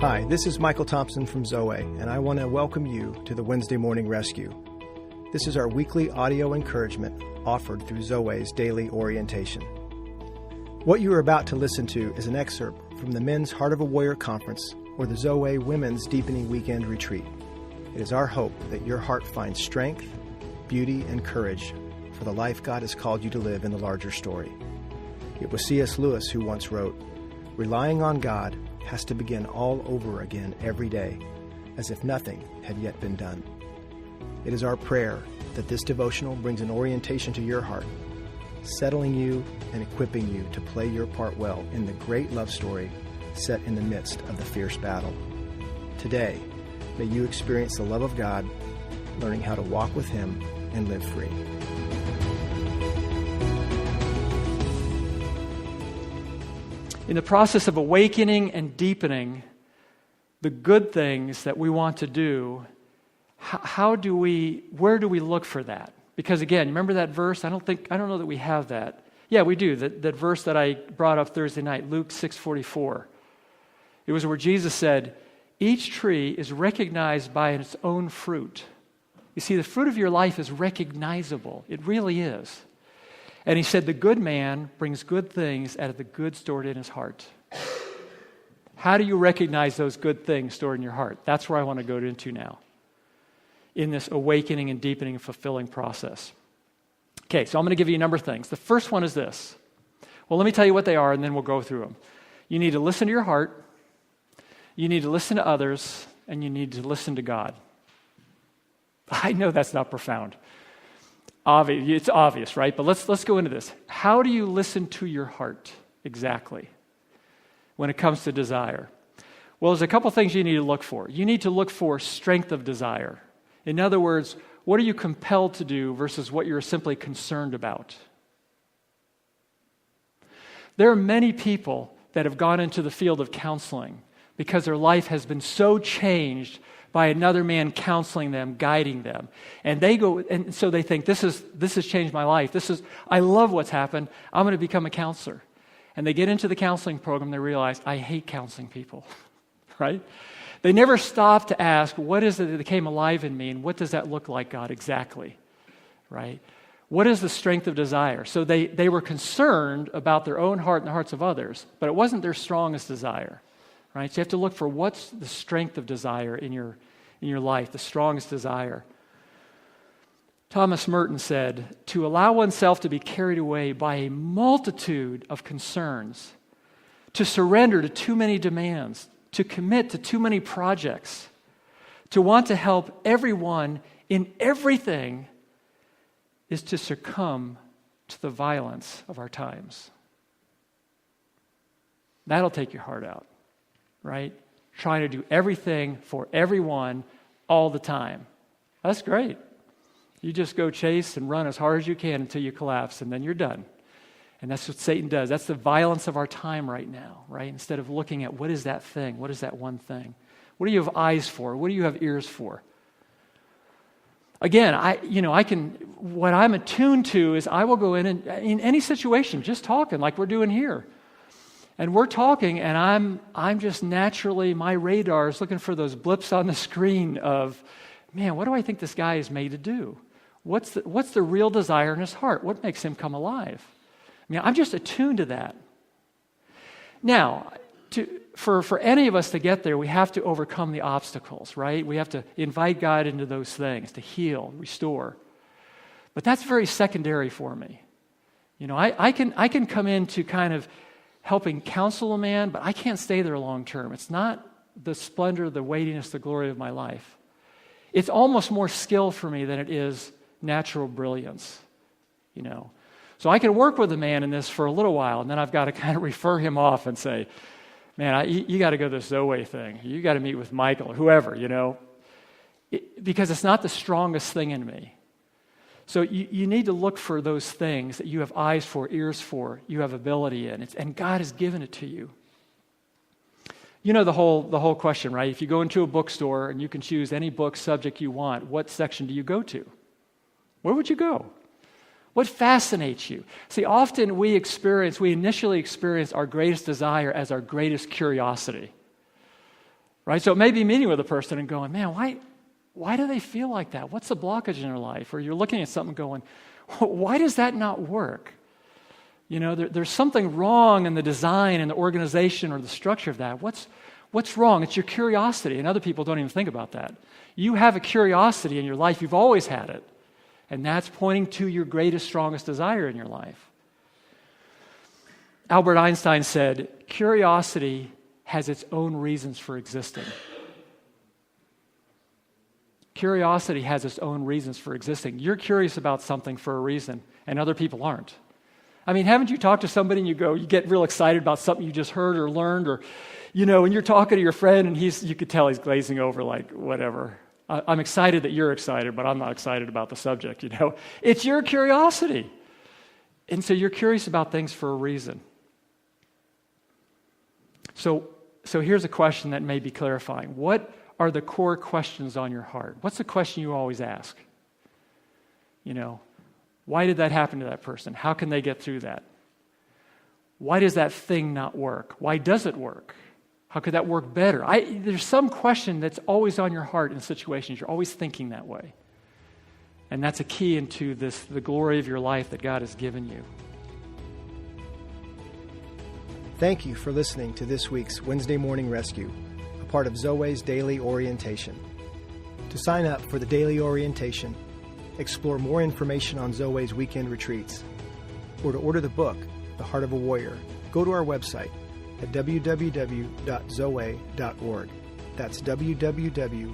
Hi, this is Michael Thompson from Zoweh, and I want to welcome you to the Wednesday Morning Rescue. This is our weekly audio encouragement offered through Zoweh's daily orientation. What you are about to listen to is an excerpt from the Men's Heart of a Warrior Conference or the Zoweh Women's Deepening Weekend Retreat. It is our hope that your heart finds strength, beauty, and courage for the life God has called you to live in the larger story. It was C.S. Lewis who once wrote, "Relying on God has to begin all over again every day, as if nothing had yet been done." It is our prayer that this devotional brings an orientation to your heart, settling you and equipping you to play your part well in the great love story set in the midst of the fierce battle. Today, may you experience the love of God, learning how to walk with Him and live free. In the process of awakening and deepening the good things that we want to do, where do we look for that? Because again, remember that verse? I don't know that we have that. Yeah, we do. That verse that I brought up Thursday night, Luke 6:44. It was where Jesus said, "Each tree is recognized by its own fruit." You see, the fruit of your life is recognizable. It really is. And he said, "The good man brings good things out of the good stored in his heart." How do you recognize those good things stored in your heart? That's where I want to go into now, in this awakening and deepening and fulfilling process. Okay, so I'm going to give you a number of things. The first one is this. Well, let me tell you what they are, and then we'll go through them. You need to listen to your heart, you need to listen to others, and you need to listen to God. I know that's not profound. It's obvious, right? But let's go into this. How do you listen to your heart exactly when it comes to desire? Well, there's a couple things you need to look for. You need to look for strength of desire. In other words, what are you compelled to do versus what you're simply concerned about? There are many people that have gone into the field of counseling because their life has been so changed by another man counseling them, guiding them. And they go, and so they think, this has changed my life. I love what's happened. I'm going to become a counselor. And they get into the counseling program, they realize, I hate counseling people, right? They never stop to ask, what is it that came alive in me, and what does that look like, God, exactly, right? What is the strength of desire? So they were concerned about their own heart and the hearts of others, but it wasn't their strongest desire, right? So you have to look for what's the strength of desire in your life, the strongest desire. Thomas Merton said, "To allow oneself to be carried away by a multitude of concerns, to surrender to too many demands, to commit to too many projects, to want to help everyone in everything is to succumb to the violence of our times." That'll take your heart out, right? Trying to do everything for everyone all the time. That's great. You just go chase and run as hard as you can until you collapse, and then you're done. And that's what Satan does. That's the violence of our time right now, right? Instead of looking at what is that thing? What is that one thing? What do you have eyes for? What do you have ears for? Again, what I'm attuned to is I will go in and in any situation, just talking like we're doing here. And we're talking, and I'm just naturally, my radar is looking for those blips on the screen of, man, what do I think this guy is made to do? What's the real desire in his heart? What makes him come alive? I mean, I'm just attuned to that. Now, for any of us to get there, we have to overcome the obstacles, right? We have to invite God into those things, to heal, restore. But that's very secondary for me. I can come into kind of helping counsel a man, but I can't stay there long term. It's not the splendor, the weightiness, the glory of my life. It's almost more skill for me than it is natural brilliance, So I can work with a man in this for a little while, and then I've got to kind of refer him off and say, man, you got to go to this Zoweh thing. You got to meet with Michael or whoever, because it's not the strongest thing in me. So you need to look for those things that you have eyes for, ears for, you have ability in, and God has given it to you. You know the whole question, right? If you go into a bookstore and you can choose any book subject you want, what section do you go to? Where would you go? What fascinates you? See, often we initially experience our greatest desire as our greatest curiosity. right? So it may be meeting with a person and going, man, why do they feel like that? What's the blockage in their life? Or you're looking at something going, why does that not work? You know, there's something wrong in the design and the organization or the structure of that. What's wrong? It's your curiosity, and other people don't even think about that. You have a curiosity in your life. You've always had it. And that's pointing to your greatest, strongest desire in your life. Albert Einstein said, curiosity has its own reasons for existing. Curiosity has its own reasons for existing. You're curious about something for a reason, and other people aren't. I mean, haven't you talked to somebody and you get real excited about something you just heard or learned, or, and you're talking to your friend and you could tell he's glazing over like, whatever. I'm excited that you're excited, but I'm not excited about the subject, It's your curiosity. And so you're curious about things for a reason. So here's a question that may be clarifying. What are the core questions on your heart? What's the question you always ask? Why did that happen to that person? How can they get through that? Why does that thing not work? Why does it work? How could that work better? There's some question that's always on your heart in situations. You're always thinking that way. And that's a key into the glory of your life that God has given you. Thank you for listening to this week's Wednesday Morning Rescue, a part of Zoweh's Daily Orientation. To sign up for the Daily Orientation, explore more information on Zoweh's weekend retreats, or to order the book, The Heart of a Warrior, go to our website at www.zoweh.org. That's www.zoweh.org.